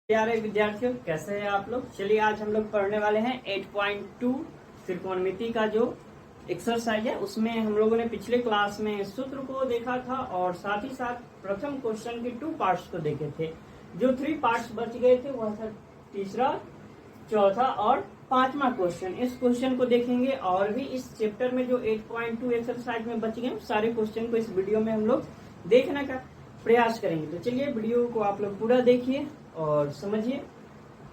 प्यारे विद्यार्थियों, कैसे हैं आप लोग। चलिए आज हम लोग पढ़ने वाले हैं 8.2 त्रिकोणमिति का जो एक्सरसाइज है। उसमें हम लोगों ने पिछले क्लास में सूत्र को देखा था और साथ ही साथ प्रथम क्वेश्चन के 2 पार्ट्स को देखे थे। जो 3 पार्ट्स बच गए थे वह था तीसरा, चौथा और 5वां क्वेश्चन। इस क्वेश्चन को देखेंगे और भी इस चैप्टर में जो 8.2 एक्सरसाइज में बच गए सारे क्वेश्चन को इस वीडियो में हम लोग देखने का प्रयास करेंगे। तो चलिए वीडियो को आप लोग पूरा देखिए और समझिए।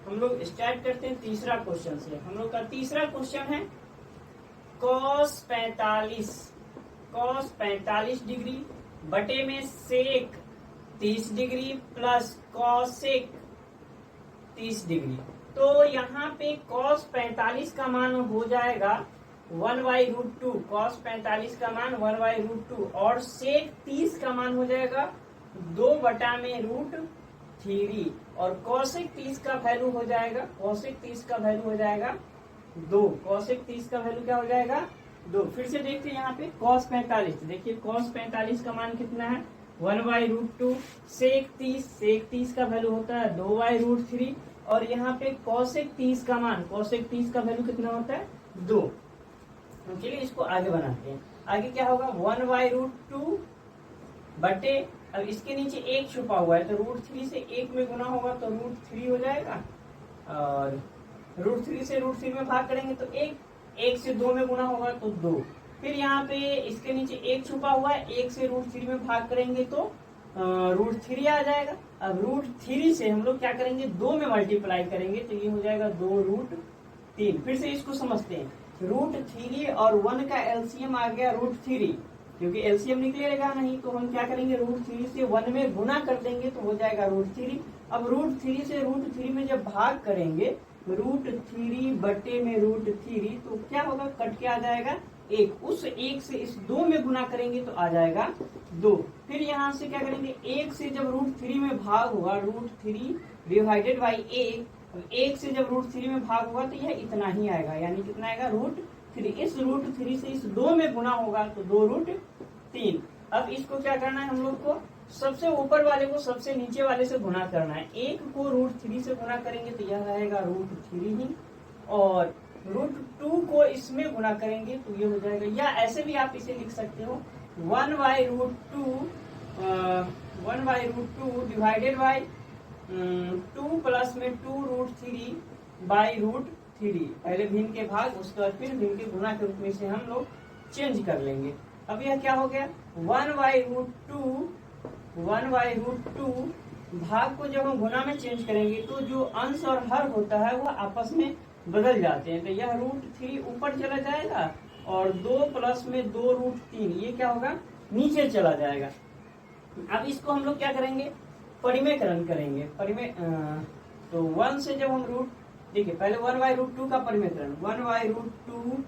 हम लोग स्टार्ट करते हैं तीसरा क्वेश्चन से। हम लोग का तीसरा क्वेश्चन है cos 45 डिग्री बटे में sec 30 degree plus cosec 30 degree. तो यहाँ पे cos 45 का मान हो जाएगा 1/√2। cos 45 का मान 1/√2 और sec 30 का मान हो जाएगा 2/√3 और cosec 30 का वैल्यू हो जाएगा 2। cosec 30 का वैल्यू क्या हो जाएगा 2। फिर से देखते हैं यहाँ पे cos 45। देखिए cos 45 का मान कितना है 1/√2। sec 30 का वैल्यू होता है 2/√3 और यहाँ पे cosec 30 का वैल्यू कितना होता है 2। चलिए इसको आगे बनाते हैं। आगे क्या होगा 1/√2 बटे, अब इसके नीचे एक छुपा हुआ है तो √3 से 1 में गुना होगा तो √3 हो जाएगा और √3 से √3 में भाग करेंगे तो 1 से 2 में गुना होगा तो 2। फिर यहाँ पे इसके नीचे एक छुपा हुआ है, 1 से √3 में भाग करेंगे तो √3 आ जाएगा। अब √3 से हम लोग क्या करेंगे 2 में मल्टीप्लाई करेंगे तो ये हो जाएगा 2√3। फिर से इसको समझते हैं। √3 और 1 का एलसीएम आ गया √3, क्योंकि एलसीएम निकलेगा नहीं तो हम क्या करेंगे √3 से 1 में गुना कर देंगे तो हो जाएगा √3। अब √3 से √3 में जब भाग करेंगे √3 बटे में √3 तो क्या होगा कट के आ जाएगा 1। उस 1 से इस 2 में गुना करेंगे तो आ जाएगा 2। फिर यहाँ से क्या करेंगे 1 से जब √3 में भाग होगा √3 डिवाइडेड बाई 1 से जब √3 में भाग होगा तो यह इतना ही आएगा, यानी कितना आएगा √3। इस √3 से इस 2 में गुना होगा तो 2√3। अब इसको क्या करना है हम लोग को सबसे ऊपर वाले को सबसे नीचे वाले से गुना करना है। 1 को √3 से गुना करेंगे तो यह रहेगा √3 ही और √2 को इसमें गुना करेंगे तो ये हो जाएगा, या ऐसे भी आप इसे लिख सकते हो 1/√2 डिवाइडेड बाई 2 प्लस में 2√3/√3। पहले भिन्न के भाग उसके बाद फिर भिन्न के गुना के रूप में से हम लोग चेंज कर लेंगे। अब यह क्या हो गया 1/√2 भाग को जब हम गुना में चेंज करेंगे तो जो अंश और हर होता है वह आपस में बदल जाते हैं। तो यह √3 ऊपर चला जाएगा और 2 प्लस में 2√3 ये क्या होगा नीचे चला जाएगा। अब इसको हम लोग क्या करेंगे परिमेयकरण करेंगे। तो 1 से जब हम देखिए पहले 1/√2 का परिमेयकरण 1/√2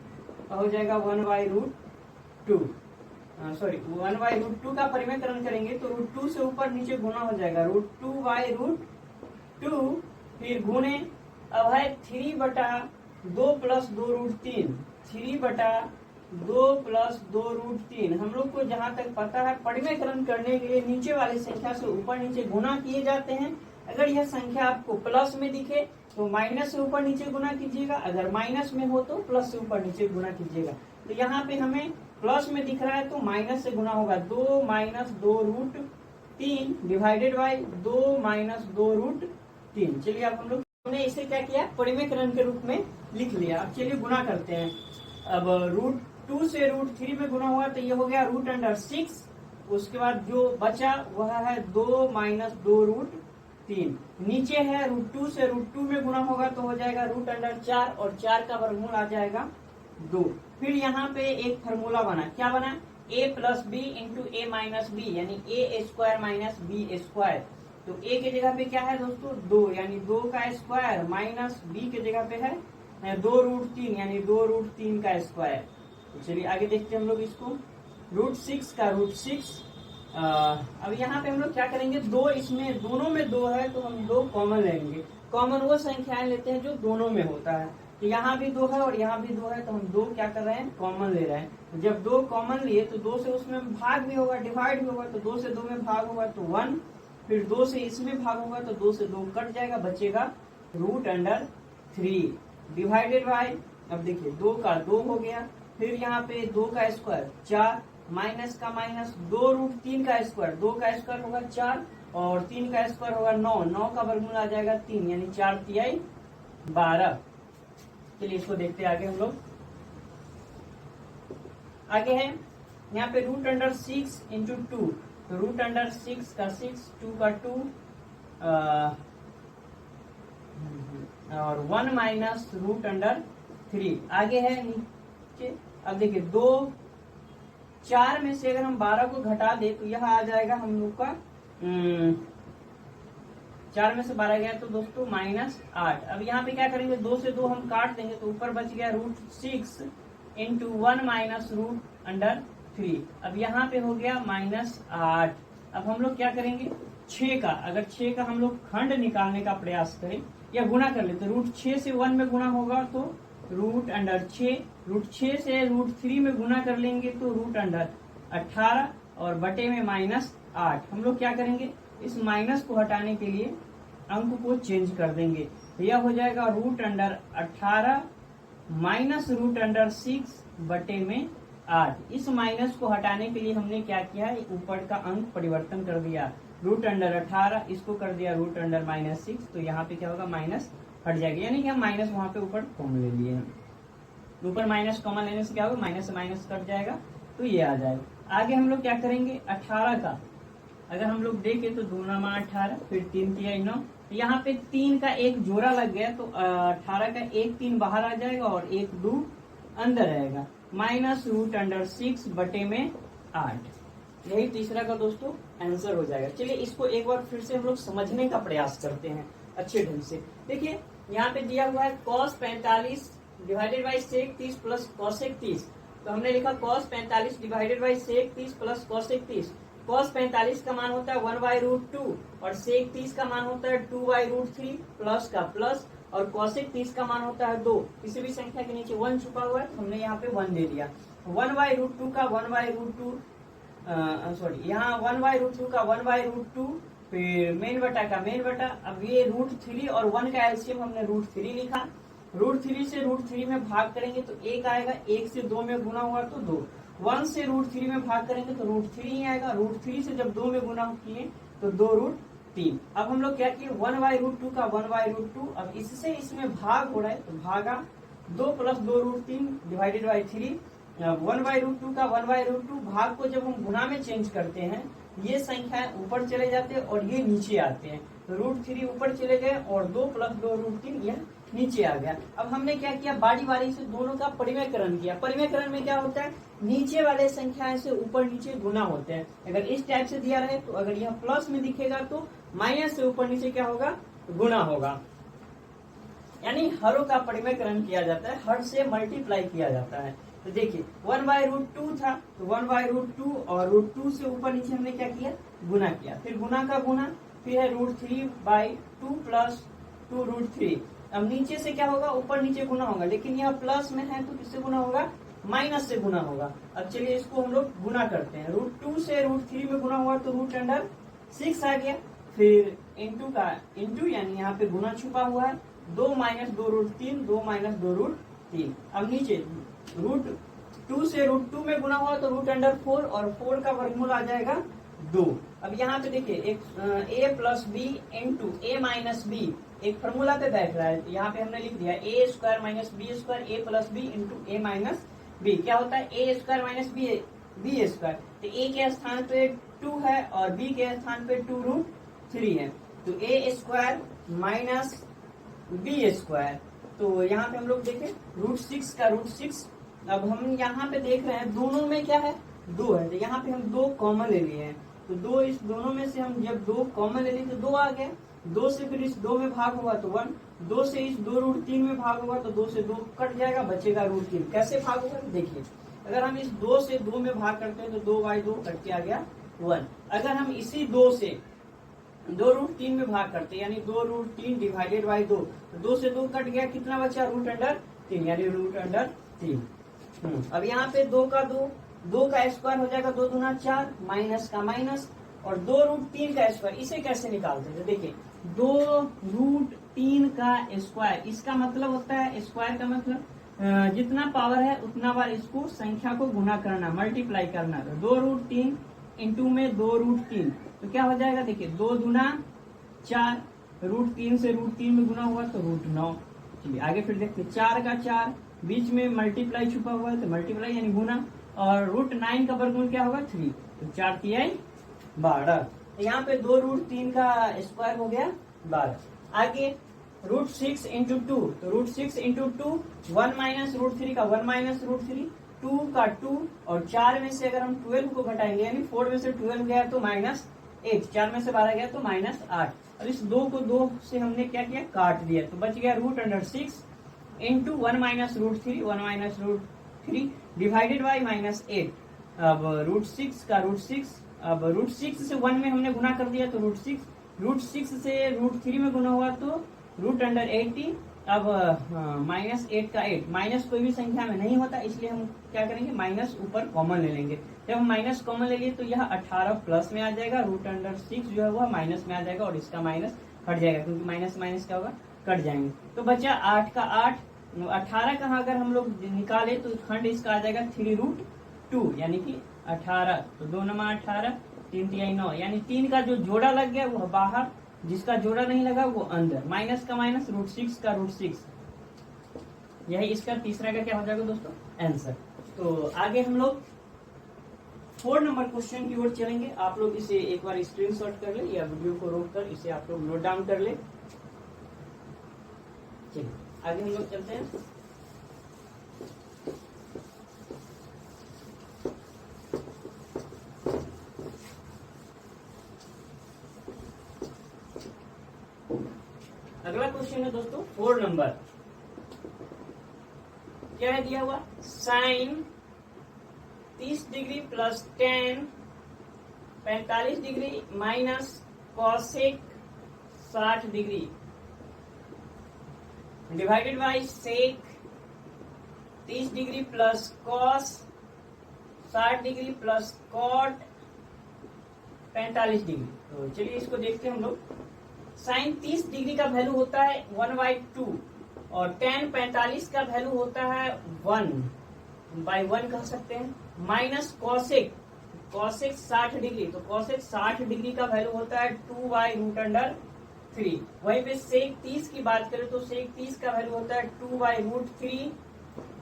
हो जाएगा 1/√2 का परिमेयकरण करेंगे तो √2 से ऊपर नीचे गुना हो जाएगा √2/√2 फिर गुणे। अब है 3/2 प्लस 2√3 3/2 प्लस 2√3। हम लोग को जहां तक पता है परिमेयकरण करने के लिए नीचे वाली संख्या से ऊपर नीचे गुना किए जाते हैं। अगर यह संख्या आपको प्लस में दिखे तो माइनस से ऊपर नीचे गुना कीजिएगा, अगर माइनस में हो तो प्लस से ऊपर नीचे गुना कीजिएगा। तो यहाँ पे हमें प्लस में दिख रहा है तो माइनस से गुना होगा 2 - 2√3 डिवाइडेड बाई 2 - 2√3। चलिए अब हम लोग हमने इसे क्या किया परिमेयकरण के रूप में लिख लिया। अब चलिए गुना करते हैं। अब √2 से √3 में गुना हुआ तो ये हो गया √6। उसके बाद जो बचा वह है 2 - 2√3। नीचे है √2 से √2 में गुना होगा तो हो जाएगा √4 और 4 का वर्गमूल आ जाएगा 2। फिर यहाँ पे एक फॉर्मूला बना, क्या बना a + b × a - b यानी a² - b²। तो a की जगह पे क्या है दोस्तों 2 यानी 2 का स्क्वायर माइनस b की जगह पे है 2√3 यानी 2√3 का स्क्वायर। तो चलिए आगे देखते हैं हम लोग इसको √6 का √6। अब यहाँ पे हम लोग क्या करेंगे 2 इसमें दोनों में 2 है तो हम 2 कॉमन लेंगे। कॉमन वो संख्याएं लेते हैं जो दोनों में होता है। तो यहाँ भी 2 है और यहाँ भी 2 है तो हम 2 क्या कर रहे हैं कॉमन ले रहे हैं। जब 2 कॉमन लिए तो 2 से उसमें भाग भी होगा डिवाइड भी होगा तो 2 से 2 में भाग होगा तो 1 फिर 2 से इसमें भाग होगा तो 2 से 2 कट जाएगा, बचेगा √3 डिवाइडेड बाय, अब देखिए 2 का 2 हो गया, फिर यहाँ पे 2 का स्क्वायर 4, माइनस का माइनस 2√3 का स्क्वायर, 2 का स्क्वायर होगा 4 और 3 का स्क्वायर होगा 9, 9 का वर्गमूल आ जाएगा 3, यानी 4 तिहाई 12। चलिए इसको देखते हैं आगे हम लोग। आगे है यहाँ पे √6 इंटू 2, तो √6 का 6, 2 का 2 और 1 माइनस √3। आगे है नीचे, अब देखिए 2 4 में से अगर हम 12 को घटा दे तो यह आ जाएगा हम लोग का 4 में से 12 गया तो दोस्तों -8। अब यहाँ पे क्या करेंगे, 2 से 2 हम काट देंगे तो ऊपर बच गया √6 इंटू 1 माइनस √3। अब यहाँ पे हो गया -8। अब हम लोग क्या करेंगे, 6 का, अगर 6 का हम लोग खंड निकालने का प्रयास करें या गुना कर लेते, √6 से 1 में गुना होगा तो √6, √6 से √3 में गुना कर लेंगे तो √18 और बटे में -8। हम लोग क्या करेंगे, इस माइनस को हटाने के लिए अंक को चेंज कर देंगे, तो यह हो जाएगा √18 माइनस √6 बटे में 8। इस माइनस को हटाने के लिए हमने क्या किया, ऊपर का अंक परिवर्तन कर दिया, √18 इसको कर दिया √6, तो यहाँ पे क्या होगा, माइनस हट जाएगा, यानी कि हम माइनस वहां पे ऊपर कॉमन ले लिए हैं। ऊपर माइनस कॉमन लेने से क्या होगा, माइनस से माइनस कट जाएगा तो ये आ जाएगा। आगे हम लोग क्या करेंगे, 18 का अगर हम लोग देखें तो 2 9 18, फिर 3 3 9, यहाँ पे 3 का एक जोड़ा लग गया तो 18 का 1 3 बाहर आ जाएगा और 1 2 अंदर रहेगा, माइनस √6 बटे में 8। यही तीसरा का दोस्तों आंसर हो जाएगा। चलिए इसको एक बार फिर से हम लोग समझने का प्रयास करते हैं अच्छे ढंग से। देखिए यहाँ पे दिया हुआ है cos 45 divided by sec 30 plus cosec 30, तो हमने लिखा cos 45 divided by sec 30 plus cosec 30। cos 45 का मान होता है 1/√2 और sec 30 का मान होता है 2/√3 प्लस का प्लस, और cosec 30 का मान होता है 2। किसी भी संख्या के नीचे 1 छुपा हुआ है तो हमने यहाँ पे 1 दे दिया। 1/√2 का 1/√2 सॉरी यहाँ 1/√2 का 1/√2, फिर मेन बटा का मेन बटा। अब ये √3 और 1 का एलसीएम हमने √3 लिखा, √3 से √3 में भाग करेंगे तो 1 आएगा, 1 से 2 में गुना हुआ तो 2, 1 से √3 में भाग करेंगे तो √3 ही आएगा, √3 से जब 2 में गुना किए तो 2√3। अब हम लोग क्या किए, 1/√2 का 1/√2, अब इससे इसमें भाग हो रहा है तो भागा 2 प्लस 2√3 डिवाइडेड बाई 3। 1/√2 का 1/√2 भाग को जब हम गुना में चेंज करते हैं, ये संख्या ऊपर चले जाते हैं और ये नीचे आते हैं, तो √3 ऊपर चले गए और 2 प्लस 2√3 यह नीचे आ गया। अब हमने क्या किया, बारी बारी से दोनों का परिमेयकरण किया। परिमेयकरण में क्या होता है, नीचे वाले संख्याएं से ऊपर नीचे गुना होते हैं। अगर इस टाइप से दिया रहे तो अगर यह प्लस में दिखेगा तो माइनस से ऊपर नीचे क्या होगा, गुना होगा, यानी हरों का परिमेयकरण किया जाता है, हर से मल्टीप्लाई किया जाता है। तो देखिए 1/√2 था तो 1/√2 और √2 से ऊपर नीचे हमने क्या किया, गुना किया, फिर गुना का गुना, फिर है √3/2 प्लस 2√3। अब नीचे से क्या होगा, ऊपर नीचे गुना होगा, लेकिन यह प्लस में है तो किससे गुना होगा, माइनस से गुना होगा। अब चलिए इसको हम लोग गुना करते हैं, √2 से √3 में गुना हुआ तो √6 आ गया, फिर इंटू का इंटू, यानी यहाँ पे गुना छुपा हुआ है, 2 माइनस 2√3, 2 माइनस 2√3। अब नीचे √2 से √2 में गुना हुआ तो √4 और 4 का वर्गमूल आ जाएगा 2। अब यहाँ पे देखिए एक a plus B into a minus B एक फॉर्मूला पे बैठ रहा है, तो यहाँ पे हमने लिख दिया a square minus B square a plus B into a minus B. क्या होता है, a square minus B square, तो a के स्थान पे 2 है और b के स्थान पे 2√3 है, तो a square minus B square. तो यहाँ पे हम लोग देखें √6 का √6। अब हम यहाँ पे देख रहे हैं दोनों में क्या है, 2 है, तो यहाँ पे हम 2 कॉमन ले लिए हैं, तो 2 इस दोनों में से हम जब 2 कॉमन ले लिए तो 2 आ गए, 2 से फिर इस 2 में भाग होगा तो 1, 2 से इस 2√3 में भाग होगा तो 2 से 2 कट जाएगा, बचेगा √3। कैसे भाग होगा, देखिए अगर हम इस 2 से 2 में भाग करते हैं तो 2/2 कट के आ गया 1। अगर हम इसी 2 से 2√3 में भाग करते हैं, यानी 2√3 डिवाइडेड बाई 2, तो 2 से 2 कट गया, कितना बचा, √3, यानी √3। अब यहाँ पे 2 का 2 का स्क्वायर हो जाएगा, 2 दूना 4, माइनस का माइनस, और 2√3 का स्क्वायर, इसे कैसे निकालते थे? देखिए 2√3 का स्क्वायर, इसका मतलब होता है, स्क्वायर का मतलब जितना पावर है उतना बार इसको संख्या को गुना करना, मल्टीप्लाई करना। तो 2√3 इंटू में 2√3, तो क्या हो जाएगा? देखिए 2 दूना 4, √3 से √3 में गुना हुआ तो √9। चलिए आगे फिर देखते, 4 का 4, बीच में मल्टीप्लाई छुपा हुआ है तो मल्टीप्लाई यानी गुना, और √9 का वर्गमूल क्या होगा? 3, तो 4 तिहाई 12। यहाँ पे 2√3 का स्क्वायर हो गया 12। आगे √6 इंटू 2, तो √6 इंटू 2 1 माइनस √3 का 1 माइनस √3, 2 का 2, और 4 में से अगर हम 12 को घटाएंगे, यानी 4 में से 12 गया तो -8, 4 में से 12 गया तो -8, और इस 2 को 2 से हमने क्या किया? काट दिया, तो बच गया √6 into 1 minus √3, 1 minus √3 divided by -8। अब √6 का √6, अब √6 से 1 में हमने गुना कर दिया तो √6 से √3 में गुना हुआ तो √80। अब -8 का 8, माइनस कोई भी संख्या में नहीं होता, इसलिए हम क्या करेंगे? माइनस ऊपर कॉमन ले लेंगे। जब हम माइनस कॉमन ले लिए तो यह 18 प्लस में आ जाएगा, √6 जो है वह माइनस में आ जाएगा, और इसका माइनस हट जाएगा, क्योंकि माइनस माइनस क्या होगा? कट जाएंगे। तो बचा 8 का 8, 18 का अगर हम लोग निकाले तो खंड इसका आ जाएगा 3√2, यानी कि 18, तो 2 नमा 18, 3 तिहाई 9, यानी 3 का जो जोड़ा लग गया वो बाहर, जिसका जोड़ा नहीं लगा वो अंदर, माइनस का माइनस, √6 का √6, यही इसका तीसरा का क्या हो जाएगा दोस्तों? आंसर। तो आगे हम लोग 4 नंबर क्वेश्चन की ओर चलेंगे। आप लोग इसे एक बार स्क्रीनशॉट कर ले, या वीडियो को रोककर इसे आप लोग नोट डाउन कर ले। चलिए आगे हम लोग चलते हैं। अगला क्वेश्चन है दोस्तों 4 नंबर। क्या है दिया हुआ? Sine 30 degree plus tan 45 degree minus cosec 60 degree divided by sec 30 degree plus cos 60 degree plus cot 45 degree. तो चलिए इसको देखते हैं हम लोग। साइन 30 डिग्री का वैल्यू होता है 1/2, और tan 45 का वैल्यू होता है 1/1 कह सकते हैं, माइनस कॉसेक 60 डिग्री, तो कॉसेक 60 डिग्री का वैल्यू होता है 2/√3। वहीं पे सेक 30 की बात करें तो सेक 30 का वैल्यू होता है 2/√3,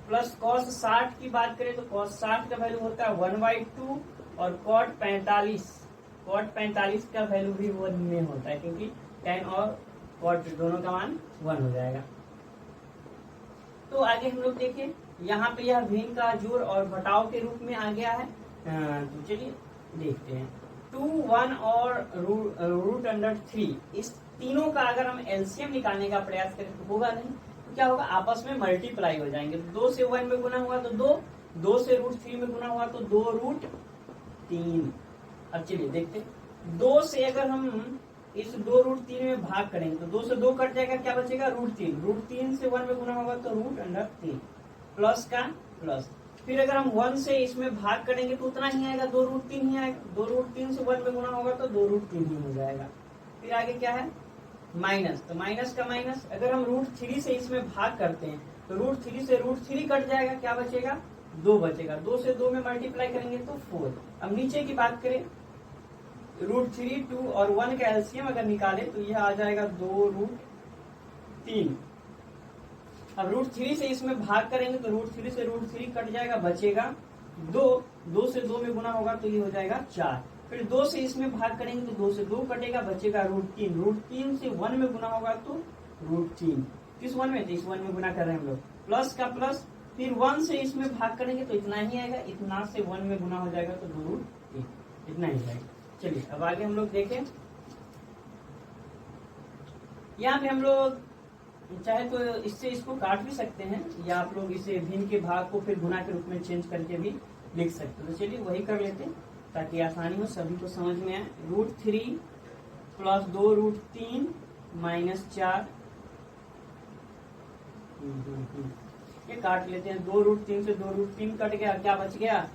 प्लस कॉस 60 की बात करें तो कॉस 60 का वैल्यू होता है 1/2, और कॉट 45 का वैल्यू भी 1 में होता है, क्योंकि tan और कॉट दोनों का मान 1 हो जाएगा। तो आगे हम लोग देखें, यहाँ पे यह भिन्न का जोड़ और घटाव के रूप में आ गया है। तो चलिए देखते हैं। 2, 1 और √3, इस तीनों का अगर हम एलसीएम निकालने का प्रयास करें तो होगा नहीं, तो क्या होगा? आपस में मल्टीप्लाई हो जाएंगे। 2 से 1 में गुना हुआ तो 2 से √3 में गुना हुआ तो 2√3। अब चलिए देखते, 2 से अगर हम इस 2√3 में भाग करेंगे तो 2 से 2 कट जाएगा, क्या बचेगा? √3 से 1 में गुना होगा तो √3, प्लस का प्लस। फिर अगर हम 1 से इसमें भाग करेंगे तो उतना ही आएगा, 2√3 ही आएगा, 2√3 से 1 में गुना होगा तो 2√3 ही हो जाएगा। फिर आगे क्या है? माइनस, तो माइनस का माइनस, अगर हम √3 से इसमें भाग करते हैं तो √3 से √3 कट जाएगा, क्या बचेगा? 2 बचेगा, 2 से 2 में मल्टीप्लाई करेंगे तो 4। अब नीचे की बात करें, √3, 2 और 1 का एलसीएम अगर निकाले तो यह आ जाएगा 2√3। अब √3 से इसमें भाग करेंगे तो √3 से √3 कट जाएगा, बचेगा 2 से 2 में गुना होगा तो ये हो जाएगा 4। फिर 2 से इसमें भाग करेंगे तो 2 से 2 कटेगा, बचेगा √3 से 1 में गुना होगा तो √3, किस 1 में? तो इस 1 में गुना कर रहे हैं हम लोग, प्लस का प्लस। फिर 1 से इसमें भाग करेंगे तो इतना ही आएगा, इतना से 1 में गुना हो जाएगा तो 2√3, इतना ही जाएगा। चलिए अब आगे हम लोग देखें। यहाँ पे हम लोग चाहे तो इससे इसको काट भी सकते हैं, या आप लोग इसे भिन्न के भाग को फिर गुना के रूप में चेंज करके भी लिख सकते हो। तो चलिए वही कर लेते हैं ताकि आसानी हो, सभी को समझ में आए। √3 प्लस 2√3 माइनस 4, ये काट लेते हैं। 2√3 से 2√3 कट गया, क्या बच गया?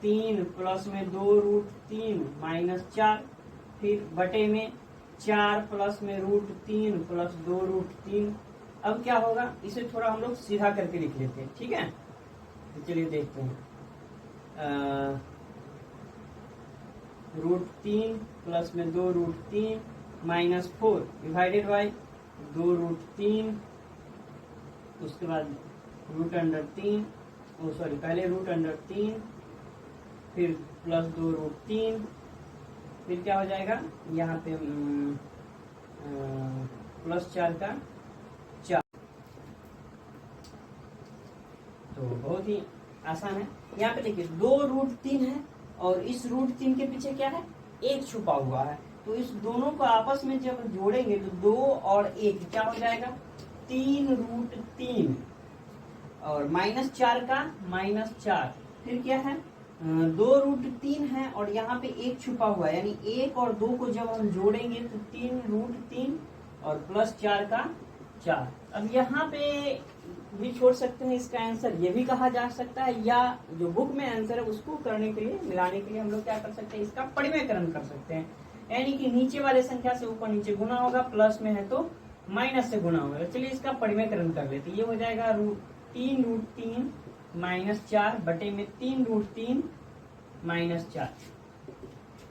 3 प्लस में 2√3 -4, फिर बटे में 4 प्लस में √3 प्लस 2√3। अब क्या होगा, इसे थोड़ा हम लोग सीधा करके लिख लेते हैं, ठीक है। तो चलिए देखते हैं, √3 प्लस में 2√3 -4 डिवाइडेड बाई 2√3, उसके बाद √3, पहले √3, फिर प्लस 2√3, फिर क्या हो जाएगा यहाँ पे प्लस 4 का 4। तो बहुत ही आसान है। यहाँ पे देखिए 2√3 है और इस √3 के पीछे क्या है, 1 छुपा हुआ है। तो इस दोनों को आपस में जब जोड़ेंगे तो 2 और 1 क्या हो जाएगा, 3√3 और -4 का -4, फिर क्या है 2√3 है और यहाँ पे 1 छुपा हुआ है, यानी 1 और 2 को जब हम जोड़ेंगे तो 3√3 और प्लस 4 का 4। अब यहाँ पे भी छोड़ सकते हैं इसका आंसर, ये भी कहा जा सकता है, या जो बुक में आंसर है उसको करने के लिए, मिलाने के लिए हम लोग क्या कर सकते हैं, इसका परिमेयकरण कर सकते हैं। यानी कि नीचे वाले संख्या से ऊपर नीचे गुना होगा, प्लस में है तो माइनस से गुना होगा। चलिए इसका परिमेयकरण कर लेते, ये हो जाएगा 3√3 -4 बटे में 3√3 -4।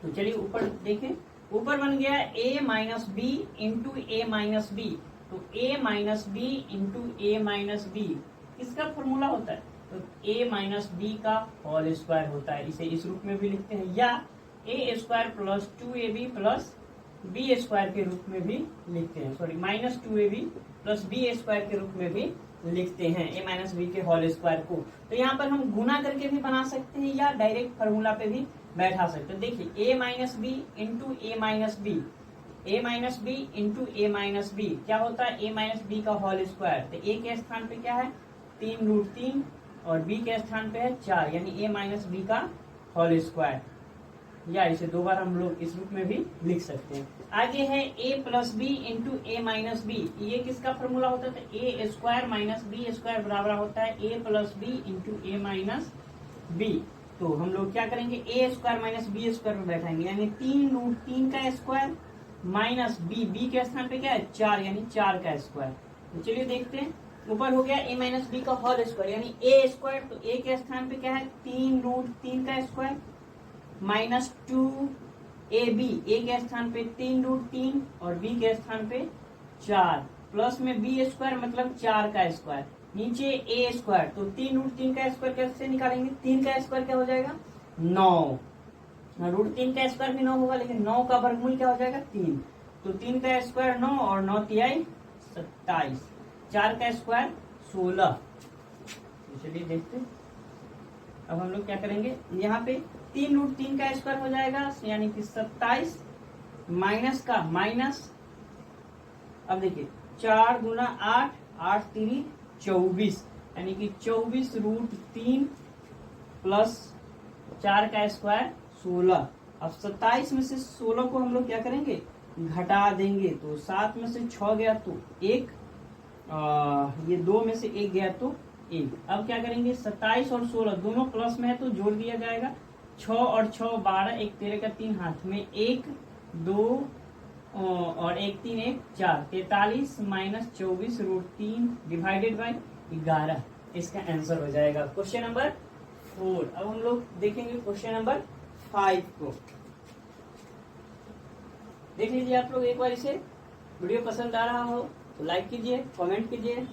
तो चलिए ऊपर देखें, ऊपर बन गया a - b into a - b। तो a - b into a - b किसका फॉर्मूला होता है, तो a - b का होल स्क्वायर होता है। इसे इस रूप में भी लिखते हैं, या a² plus 2ab plus b² के रूप में भी लिखते हैं, सॉरी -2ab प्लस b² के रूप में भी लिखते हैं a - b के होल स्क्वायर को। तो यहाँ पर हम गुना करके भी बना सकते हैं या डायरेक्ट फार्मूला पे भी बैठा सकते हैं। देखिए a - b into a - b, a - b into a - b क्या होता है, a - b का होल स्क्वायर। तो a के स्थान पे क्या है 3√3 और b के स्थान पे है 4, यानी a - b का होल स्क्वायर, या इसे दो बार हम लोग इस रूप में भी लिख सकते हैं। आगे है a plus B into a - b, ये किसका फॉर्मूला होता है, a² माइनस b² बराबर होता है a plus B into a - b। तो हम लोग क्या करेंगे, a² माइनस b² पे बैठाएंगे, यानी 3√3 का स्क्वायर माइनस b के स्थान पे क्या है 4, यानी 4 का स्क्वायर। तो चलिए देखते हैं, ऊपर हो गया a - b का होल स्क्वायर, यानी a², तो a के स्थान पे क्या है 3√3 का स्क्वायर -2ab, a के स्थान पे 3√3 और b के स्थान पे 4, प्लस में b² मतलब 4 का स्क्वायर, नीचे a²। तो 3√3 का स्क्वायर कैसे निकालेंगे, 3 का स्क्वायर क्या हो जाएगा 9, √3 का स्क्वायर भी 9 होगा, लेकिन 9 का वर्गमूल क्या हो जाएगा 3। तो 3 का स्क्वायर 9 और 9 तिहाई 27, 4 का स्क्वायर 16। चलिए देखते हैं, अब हम लोग क्या करेंगे, यहाँ पे 3√3 का स्क्वायर हो जाएगा, यानी कि 27 माइनस का माइनस, अब देखिए 4 गुना 8, 8 3 24, यानी कि 24√3 प्लस 4 का स्क्वायर 16। अब 27 में से 16 को हम लोग क्या करेंगे, घटा देंगे, तो 7 में से 6 गया तो 1, ये 2 में से 1 गया तो 1। अब क्या करेंगे, 27 और 16 दोनों प्लस में है तो जोड़ दिया जाएगा, 6 और 6 12, 1 13 का 3 हाथ में 1 2 और 1 3 1 4, 43 माइनस 24√3 डिवाइडेड बाई 11, इसका आंसर हो जाएगा क्वेश्चन नंबर 4। अब हम लोग देखेंगे क्वेश्चन नंबर 5 को। देख लीजिए आप लोग एक बार इसे, वीडियो पसंद आ रहा हो तो लाइक कीजिए, कमेंट कीजिए,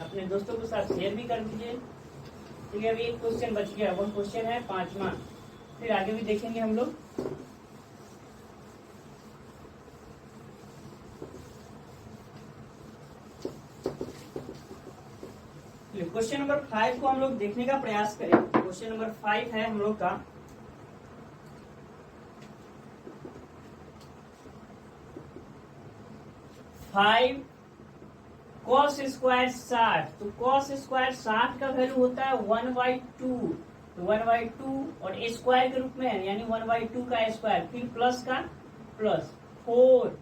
अपने दोस्तों के साथ शेयर भी कर दीजिए। ठीक है, अभी एक क्वेश्चन बच गया, वो क्वेश्चन है 5वां, फिर आगे भी देखेंगे हम लोग। क्वेश्चन नंबर 5 को हम लोग देखने का प्रयास करें। क्वेश्चन नंबर 5 है हम लोग का, cos स्क्वायर 60। तो cos स्क्वायर 60 का वैल्यू होता है 1/2, तो 1/2 और स्क्वायर के रूप में है, यानी 1/2 का स्क्वायर, फिर प्लस का प्लस 4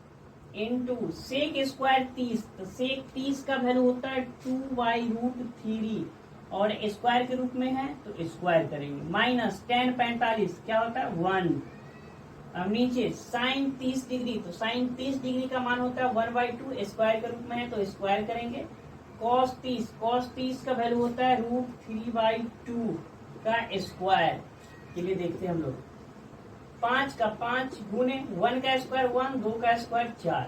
इंटू सेक स्क्वायर 30, तो सेक 30 का वैल्यू होता है 2/√3, और स्क्वायर के रूप में है तो स्क्वायर करेंगे। माइनस tan 45 क्या होता है 1। अब नीचे साइन 30 डिग्री, तो साइन 30 डिग्री का मान होता है 1/2, स्क्वायर के रूप में है तो स्क्वायर करेंगे। कॉस 30 का वैल्यू होता है √3/2 का स्क्वायर। चलिए देखते हैं हम लोग। 5 का 5 गुने 1 का स्क्वायर 1, 2 का स्क्वायर 4,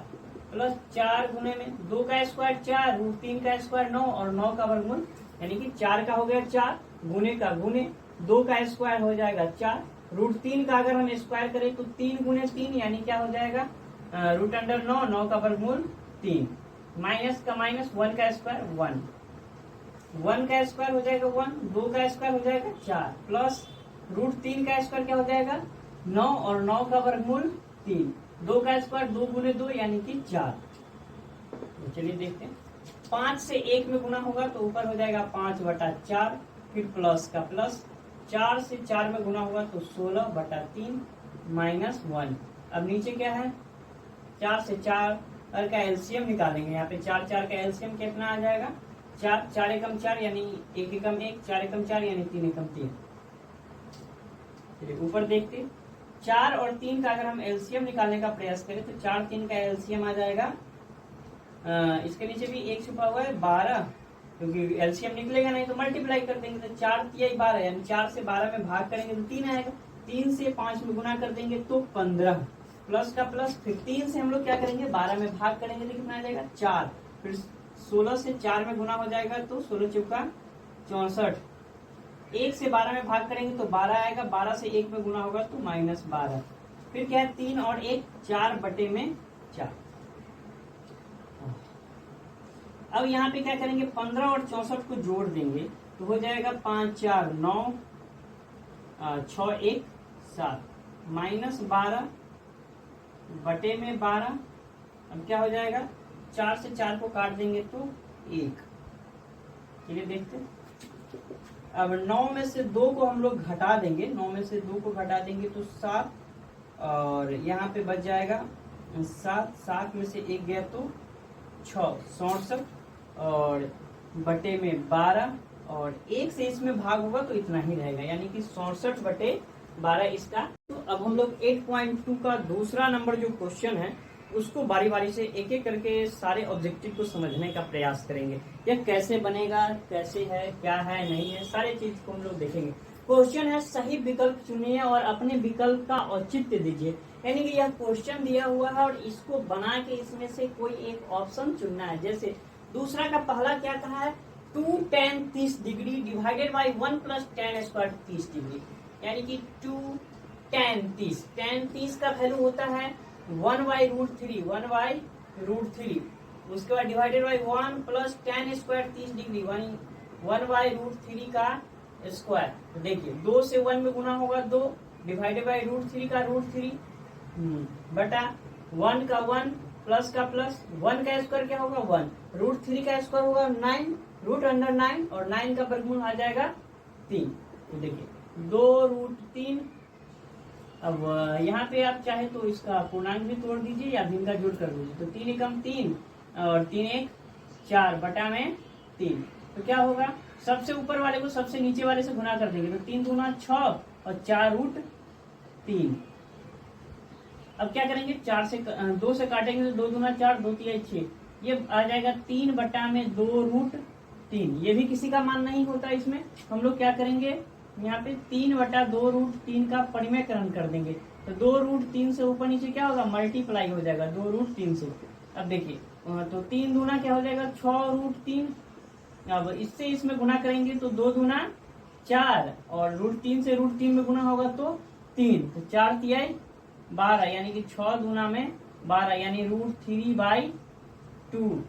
प्लस 4 गुने में 2 का स्क्वायर 4, √3 का स्क्वायर 9 और 9 का वर्गमूल, यानी कि 4 का हो गया 4, गुने का गुने 2 का स्क्वायर हो जाएगा 4, √3 का अगर हम स्क्वायर करें तो 3 गुने 3 यानी क्या हो जाएगा √9, 9 का वर्गमूल 3, माइनस का माइनस 1 का स्क्वायर 1, 1 का स्क्वायर हो जाएगा 1, 2 का स्क्वायर हो जाएगा 4, प्लस √3 का स्क्वायर क्या हो जाएगा 9 और 9 का वर्गमूल 3, 2 का स्क्वायर 2 गुने 2 यानी कि 4। तो चलिए देखते हैं। 5 से 1 में गुना होगा तो ऊपर हो जाएगा 5/4, फिर प्लस का प्लस, 4 से 4 में गुना होगा तो 16/3 माइनस 1। अब नीचे क्या है 4 से 4 का एलसीएम निकालेंगे। यहाँ पे 4 4 का एलसीएम कितना आ जाएगा 4, 4 एकम 4 यानी 1 एकम 1, 4 एकम 4 यानी 3 एकम 3। चलिए ऊपर देखते, 4 और 3 का अगर हम एलसीएम निकालने का प्रयास करें तो 4 3 का एलसीएम आ जाएगा, इसके नीचे भी 1 छुपा हुआ है 12, क्योंकि एलसीएम निकलेगा नहीं तो मल्टीप्लाई कर देंगे तो 4 तिहाई 12 यानी 4 से 12 में भाग करेंगे तो 3 आएगा, 3 से 5 में गुना कर देंगे तो 15, प्लस का प्लस, फिर 3 से हम लोग क्या करेंगे 12 में भाग करेंगे तो कितना आ जाएगा 4, फिर 16 से 4 में गुना हो जाएगा तो 16 चौका 64, 1 से 12 में भाग करेंगे तो 12 आएगा, 12 से 1 में गुना होगा तो -12, फिर क्या है 3 और 1 4/4। अब यहाँ पे क्या करेंगे 15 और 64 को जोड़ देंगे तो हो जाएगा 5 4 9, 6 1 7, -12/12। अब क्या हो जाएगा 4 से 4 को काट देंगे तो 1। चलिए देखते हैं। अब 9 में से 2 को हम लोग घटा देंगे, 9 में से 2 को घटा देंगे तो 7, और यहाँ पे बच जाएगा 7, 7 में से 1 गया तो 6, 67, और बटे में 12, और 1 से इसमें भाग होगा तो इतना ही रहेगा, यानी कि 67/12 इसका। तो अब हम लोग 8.2 का दूसरा नंबर जो क्वेश्चन है उसको बारी बारी से एक एक करके सारे ऑब्जेक्टिव को समझने का प्रयास करेंगे। यह कैसे बनेगा, कैसे है, क्या है, नहीं है, सारे चीज को हम लोग देखेंगे। क्वेश्चन है सही विकल्प चुनिए और अपने विकल्प का औचित्य दीजिए, यानी कि यह क्वेश्चन दिया हुआ है और इसको बना के इसमें से कोई एक ऑप्शन चुनना है। जैसे दूसरा का पहला क्या कहा है 2 tan 30 degree divided by 1 + tan square 30 degree, यानी कि 2 tan 30, tan 30 का वैल्यू होता है 1/√3, 1/√3, उसके बाद divided by 1 + tan square 30 degree 1/√3 का स्क्वायर। तो देखिए 2 से 1 में गुना होगा 2, डिवाइडेड बाई √3 का √3, बटा 1 का 1, प्लस का प्लस, 1 का स्क्वायर क्या होगा 1, √3 का स्क्वायर होगा 9, √9, और 9 का वर्गमूल आ जाएगा 3। तो देखिए 2√3। अब यहाँ पे आप चाहे तो इसका पूर्णांक भी तोड़ दीजिए या भिन्न का जोड़ कर दीजिए, तो 3 एकम 3 और 3 1 4 बटा में 3। तो क्या होगा सबसे ऊपर वाले को सबसे नीचे वाले से गुना कर देंगे तो 3 दूना 6 और 4√3। अब क्या करेंगे 2 से काटेंगे तो 2 दूना 4, 2 तिहाई 6, ये आ जाएगा 3 बटा में 2√3। ये भी किसी का मान नहीं होता, इसमें हम लोग क्या करेंगे यहाँ पे 3 बटा 2√3 का परिमेयकरण कर देंगे, तो 2√3 से ऊपर नीचे क्या होगा मल्टीप्लाई हो जाएगा 2√3 से। अब देखिए तो 3 दूना क्या हो जाएगा 6√3, अब इससे इसमें गुना करेंगे तो 2 दूना 4, और √3 से √3 में गुना होगा तो 3, तो 4 तिहाई 12, यानी कि 6 दूना में 12, यानी √3/2।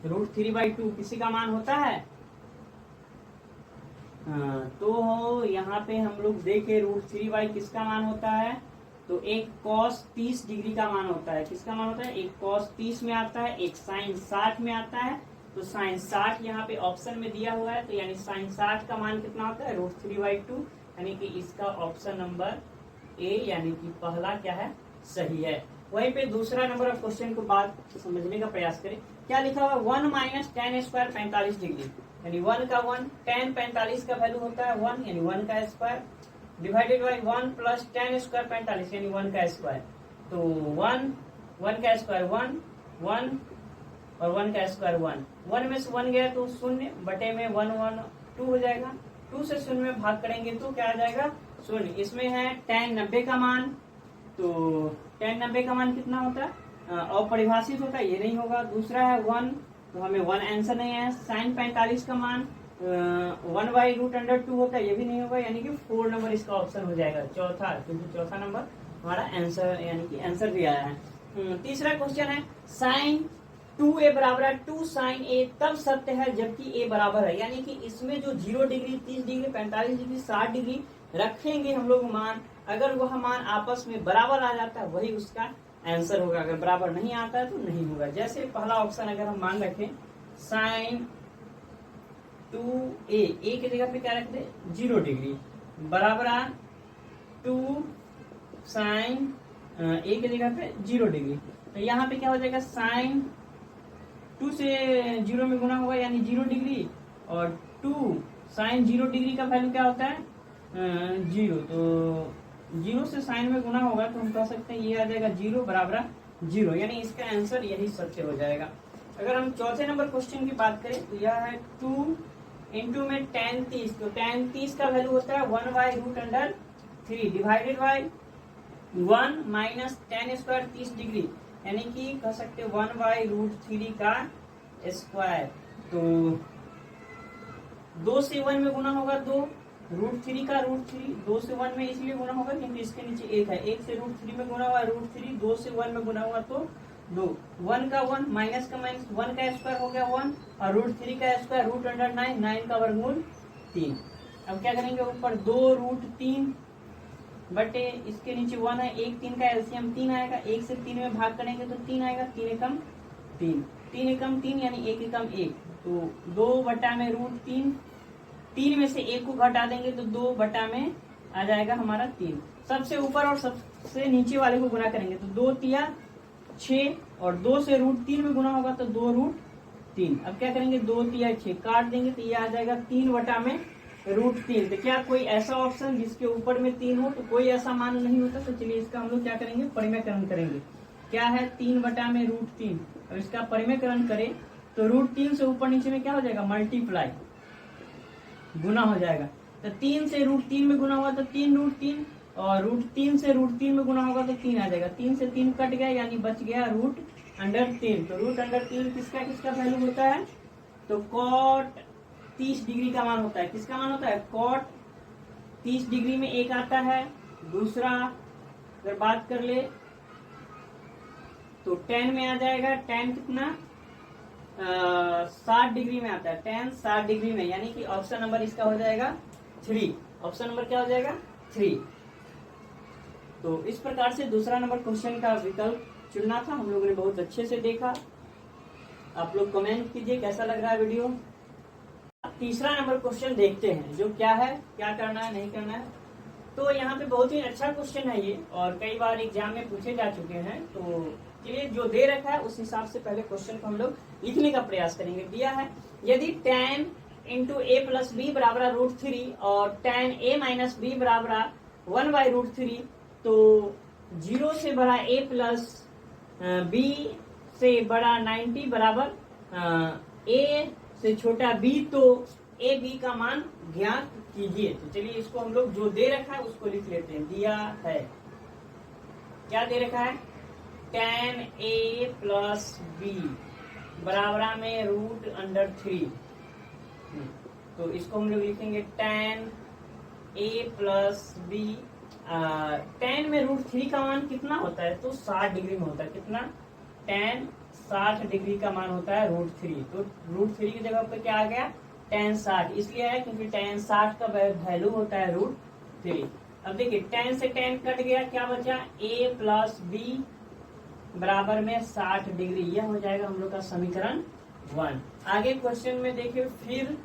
√3/2 किसी का मान होता है। तो यहाँ पे हम लोग देखे √3 किसका मान होता है, तो एक cos 30 डिग्री का मान होता है। किसका मान होता है, एक cos 30 में आता है, एक sin 60 में आता है। तो sin 60 यहाँ पे ऑप्शन में दिया हुआ है, तो यानी sin 60 का मान कितना होता है √3/2, यानी कि इसका ऑप्शन नंबर ए यानी कि पहला क्या है सही है। वहीं पे दूसरा नंबर ऑफ क्वेश्चन को बात समझने का प्रयास करें। क्या लिखा हुआ, 1 माइनस टेन स्क्वायर 45 डिग्री, यानी 1 का 1, टेन 45 का वैल्यू होता है 1, यानी 1 का square, divided by 1 plus ten square 45, यानी 1 का स्क्वायर। तो 1 का स्क्वायर 1 1 और 1 का स्क्वायर 1, 1 में से 1 गया तो 0, बटे में 1 1 2 हो जाएगा, 2 से 0 में भाग करेंगे तो क्या आ जाएगा 0। इसमें है tan 90 का मान, तो tan 90 का मान कितना होता है, अपरिभाषित होता है, ये नहीं होगा। दूसरा है 1, तो हमें 1 आंसर नहीं है। sin 45 का मान 1/√2 होता है, ये भी नहीं होगा, यानी कि 4 नंबर इसका ऑप्शन हो जाएगा चौथा, क्योंकि चौथा नंबर हमारा आंसर यानी कि आंसर भी आया है। तीसरा क्वेश्चन है sin 2a बराबर 2 sin a तब सत्य है जबकि a बराबर है, यानी कि इसमें जो 0 डिग्री 30 डिग्री 45 डिग्री 60 डिग्री रखेंगे हम लोग मान, अगर वह मान आपस में बराबर आ जाता है वही उसका आंसर होगा, अगर बराबर नहीं आता है तो नहीं होगा। जैसे पहला ऑप्शन अगर हम मान रखें sin 2a, a की जगह पे क्या रख दे 0 डिग्री बराबर 2 sin a की जगह पे 0 डिग्री, तो यहाँ पे क्या हो जाएगा sin 2 से 0 में गुना होगा यानी 0 डिग्री, और 2 sin 0 डिग्री का वैल्यू क्या होता है 0, तो 0 से साइन में गुना होगा तो हम कह सकते हैं ये आ जाएगा 0 बराबर 0, यानी इसका आंसर यही सत्य हो जाएगा। अगर हम चौथे नंबर क्वेश्चन की बात करें तो यह है 2 इंटू में tan 30, तो tan 30 का वैल्यू होता है 1/√3 divided by 1 minus tan square 30 degree, यानी कि कह सकते 1/√3 का स्क्वायर, तो 2 से 1 में गुना होगा 2, √3 का √3 2 से 1 में इसलिए गुना होगा क्योंकि इसके नीचे 1 है, 1 से √3 में गुना हुआ √3, 2 से 1 में गुना हुआ तो 2, 1 का 1 माइनस का माइनस 1 का स्क्वायर हो गया 1, और √3 का स्क्वायर √9, 9 का वर्गमूल 3। अब क्या करेंगे ऊपर 2√3 बटे इसके नीचे 1 है, 1 3 का एलसीएम 3 आएगा, 1 से 3 में भाग करेंगे तो 3 आएगा, 3 एकम 3, 3 एकम 3 यानी 1 एकम 1, तो 2 बटा में √3, 3 में से 1 को घटा देंगे तो 2 बटा में आ जाएगा हमारा 3, सबसे ऊपर और सबसे नीचे वाले को गुना करेंगे तो 2 तिया 6, और 2 से √3 में गुना होगा तो 2√3। अब क्या करेंगे 2 तिया 6 काट देंगे तो ये आ जाएगा 3 बटा में √3। तो क्या कोई ऐसा ऑप्शन जिसके ऊपर में 3 हो, तो कोई ऐसा मान नहीं होता, तो चलिए इसका हम लोग क्या करेंगे परिमेयकरण करेंगे। क्या है 3 बटा में √3, अब इसका परिमेयकरण करें तो √3 से ऊपर नीचे में क्या हो जाएगा मल्टीप्लाई गुना हो जाएगा, तो 3 से √3 में गुना हुआ तो 3√3, और √3 से √3 में गुना होगा तो 3 आ जाएगा, 3 से 3 कट गया यानी बच गया √3। तो √3 किसका किसका वैल्यू होता है, तो cot 30 डिग्री का मान होता है, किसका मान होता है cot 30 डिग्री में एक आता है। दूसरा अगर बात कर ले तो tan में आ जाएगा, tan कितना 60 डिग्री में आता है, tan 60 डिग्री में, यानी कि ऑप्शन नंबर इसका हो जाएगा 3, ऑप्शन नंबर क्या हो जाएगा 3। तो इस प्रकार से दूसरा नंबर क्वेश्चन का विकल्प चुनना था, हम लोगों ने बहुत अच्छे से देखा। आप लोग कमेंट कीजिए कैसा लग रहा है वीडियो। तीसरा नंबर क्वेश्चन देखते हैं जो क्या है, क्या करना है नहीं करना है। तो यहाँ पे बहुत ही अच्छा क्वेश्चन है ये, और कई बार एग्जाम में पूछे जा चुके हैं, तो चलिए जो दे रखा है उस हिसाब से पहले क्वेश्चन को हम लोग लिखने का प्रयास करेंगे। दिया है यदि tan इंटू ए प्लस बी बराबर √3 और tan a माइनस बी बराबर 1/√3, तो 0 से बड़ा a प्लस b से बड़ा 90 बराबर a से छोटा b, तो a b का मान ज्ञात कीजिए। तो चलिए इसको हम लोग जो दे रखा है उसको लिख लेते हैं। दिया है क्या दे रखा है tan a प्लस b बराबर में √3, तो इसको हम लोग लिखेंगे tan a plus b। tan में √3 का मान कितना होता है, तो 60 डिग्री में होता है, कितना tan 60 डिग्री का मान होता है √3, तो √3 की जगह पे क्या आ गया tan 60, इसलिए है क्योंकि tan 60 का वैल्यू होता है √3। अब देखिए tan से tan कट गया, क्या बचा a प्लस b बराबर में 60 डिग्री, यह हो जाएगा हम लोग का समीकरण 1। आगे क्वेश्चन में देखिए फिर,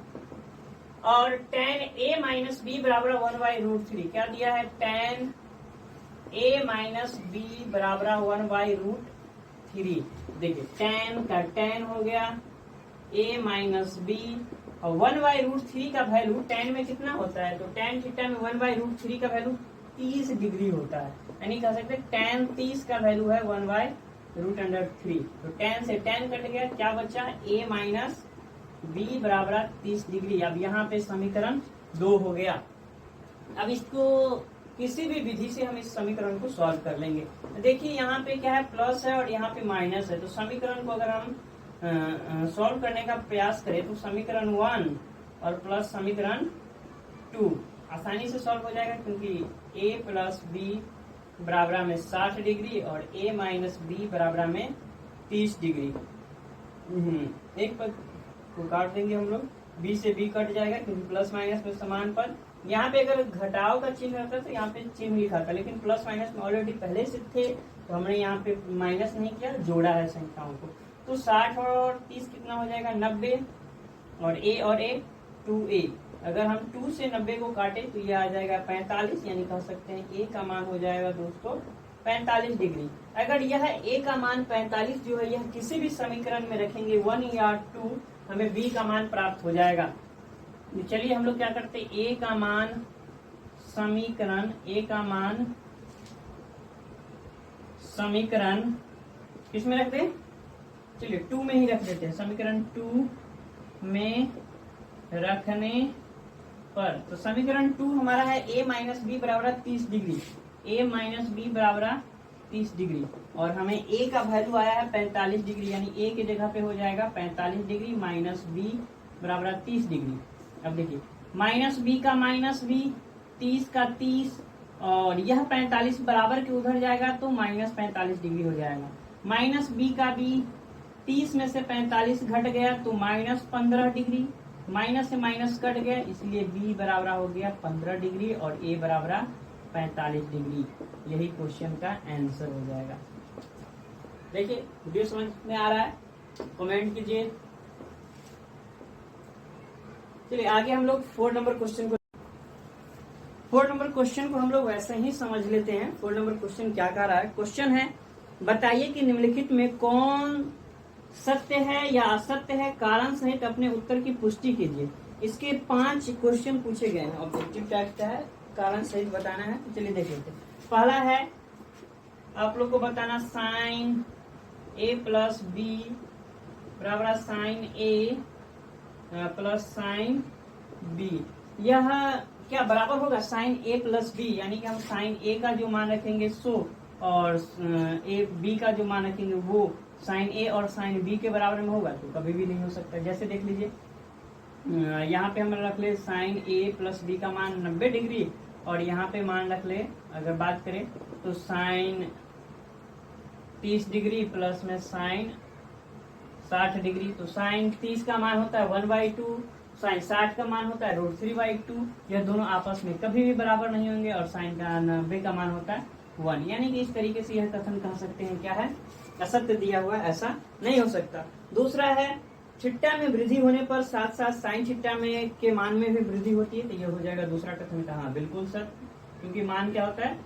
और tan a माइनस बी बराबर 1/√3, क्या दिया है tan ए माइनस बी बराबर 1/√3। देखिए tan का tan हो गया a माइनस बी, और 1/√3 का वैल्यू tan में कितना होता है, तो tan थीटा में 1/√3 का वैल्यू 30 डिग्री होता है, यानी कह सकते हैं tan 30 का वैल्यू है 1/√3। तो tan से tan कट गया, क्या बचा, a माइनस बी बराबर 30 डिग्री। अब यहाँ पे समीकरण 2 हो गया। अब इसको किसी भी विधि से हम इस समीकरण को सॉल्व कर लेंगे। देखिए यहाँ पे क्या है, प्लस है और यहाँ पे माइनस है, तो समीकरण को अगर हम सॉल्व करने का प्रयास करें तो समीकरण 1 और प्लस समीकरण 2 आसानी से सॉल्व हो जाएगा, क्योंकि a प्लस बी बराबर में 60 डिग्री और a माइनस बी बराबर में 30 डिग्री। एक पद को काट देंगे हम लोग, b से b कट जाएगा क्योंकि प्लस माइनस में समान पद। यहाँ पे अगर घटाव का चिन्ह रहता तो यहाँ पे चिन्ह लिखा था, लेकिन प्लस माइनस में ऑलरेडी पहले से थे तो हमने यहाँ पे माइनस नहीं किया, जोड़ा है संख्याओं को। तो 60 और 30 कितना हो जाएगा, 90, और a 2a। अगर हम 2 से 90 को काटे तो ये आ जाएगा 45, यानी कह सकते हैं a का मान हो जाएगा दोस्तों 45 डिग्री। अगर यह a का मान 45 जो है यह किसी भी समीकरण में रखेंगे 1 या 2, हमें b का मान प्राप्त हो जाएगा। तो चलिए हम लोग क्या करते हैं, a का मान समीकरण किसमें रखते हैं, चलिए 2 में ही रख देते हैं। समीकरण 2 में रखने पर, तो समीकरण 2 हमारा है a माइनस बी बराबर 30 डिग्री, a माइनस बी बराबर 30 डिग्री, और हमें a का वैल्यू आया है 45 डिग्री, यानी a की जगह पे हो जाएगा 45 डिग्री माइनस b बराबर 30 डिग्री। अब देखिए माइनस b का माइनस b, 30 का 30, और यह 45 बराबर के उधर जाएगा तो माइनस 45 डिग्री हो जाएगा। माइनस b का b, 30 में से 45 घट गया तो माइनस 15 डिग्री, माइनस से माइनस कट गया, इसलिए b बराबर हो गया 15 डिग्री और a बराबर 45 डिग्री। यही क्वेश्चन का आंसर हो जाएगा। देखिए वीडियो समझ में आ रहा है, कमेंट कीजिए। चलिए आगे हम लोग 4 नंबर क्वेश्चन को हम लोग वैसे ही समझ लेते हैं। 4 नंबर क्वेश्चन क्या कह रहा है, क्वेश्चन है बताइए कि निम्नलिखित में कौन सत्य है या असत्य है, कारण सहित अपने उत्तर की पुष्टि कीजिए। इसके 5 क्वेश्चन पूछे गए हैं, ऑब्जेक्टिव टाइप का है, कारण सहित बताना है। तो चलिए देख लेते हैं। पहला है आप लोग को बताना साइन a प्लस बी बराबर sine a plus sine b, यह क्या बराबर होगा साइन a प्लस b, यानी कि हम साइन a का जो मान रखेंगे सो और b का जो मान रखेंगे वो साइन a और साइन b के बराबर में होगा, तो कभी भी नहीं हो सकता। जैसे देख लीजिए यहाँ पे हम रख ले साइन a प्लस b का मान 90 डिग्री, और यहाँ पे मान रख ले अगर बात करें तो साइन 30 डिग्री प्लस में साइन 60 डिग्री। तो साइन 30 का मान होता है 1/2, साइन 60 का मान होता है √3/2। यह दोनों आपस में कभी भी बराबर नहीं होंगे, और साइन का 90 का मान होता है 1, यानी कि इस तरीके से यह कथन कह सकते हैं क्या है, असत्य दिया हुआ, ऐसा नहीं हो सकता। दूसरा है थीटा में वृद्धि होने पर साथ साथ साइन थीटा में के मान में भी वृद्धि होती है, तो यह हो जाएगा दूसरा कथन का हाँ बिल्कुल सत्य, क्योंकि मान क्या होता है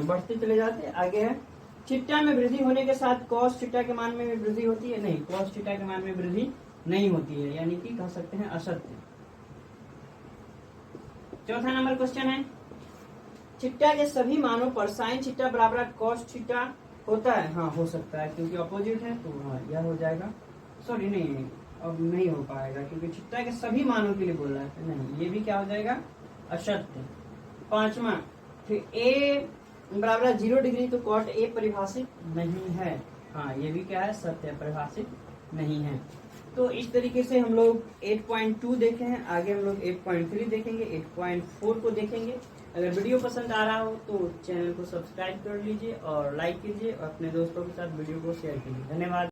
बढ़ते चले जाते हैं। आगे है थीटा में वृद्धि होने के साथ कॉस थीटा के मान में भी वृद्धि होती है, नहीं कॉस थीटा के मान में वृद्धि नहीं होती है, यानी कि कह सकते हैं असत्य। चौथा नंबर क्वेश्चन है थीटा के सभी मानों पर साइन थीटा बराबर कॉस थीटा होता है, हाँ हो सकता है, क्योंकि अपोजिट है तो हाँ यह हो जाएगा। सॉरी नहीं अब नहीं हो पाएगा, क्योंकि थीटा के सभी मानों के लिए बोल रहा है, नहीं ये भी क्या हो जाएगा असत्य। पांचवा a बराबर 0 डिग्री, तो कॉट a परिभाषित नहीं है, हाँ ये भी क्या है सत्य, परिभाषित नहीं है। तो इस तरीके से हम लोग 8.2 देखे हैं, आगे हम लोग 8.3 देखेंगे, 8.4 को देखेंगे। अगर वीडियो पसंद आ रहा हो तो चैनल को सब्सक्राइब कर लीजिए और लाइक कीजिए, और अपने दोस्तों के साथ वीडियो को शेयर कीजिए। धन्यवाद।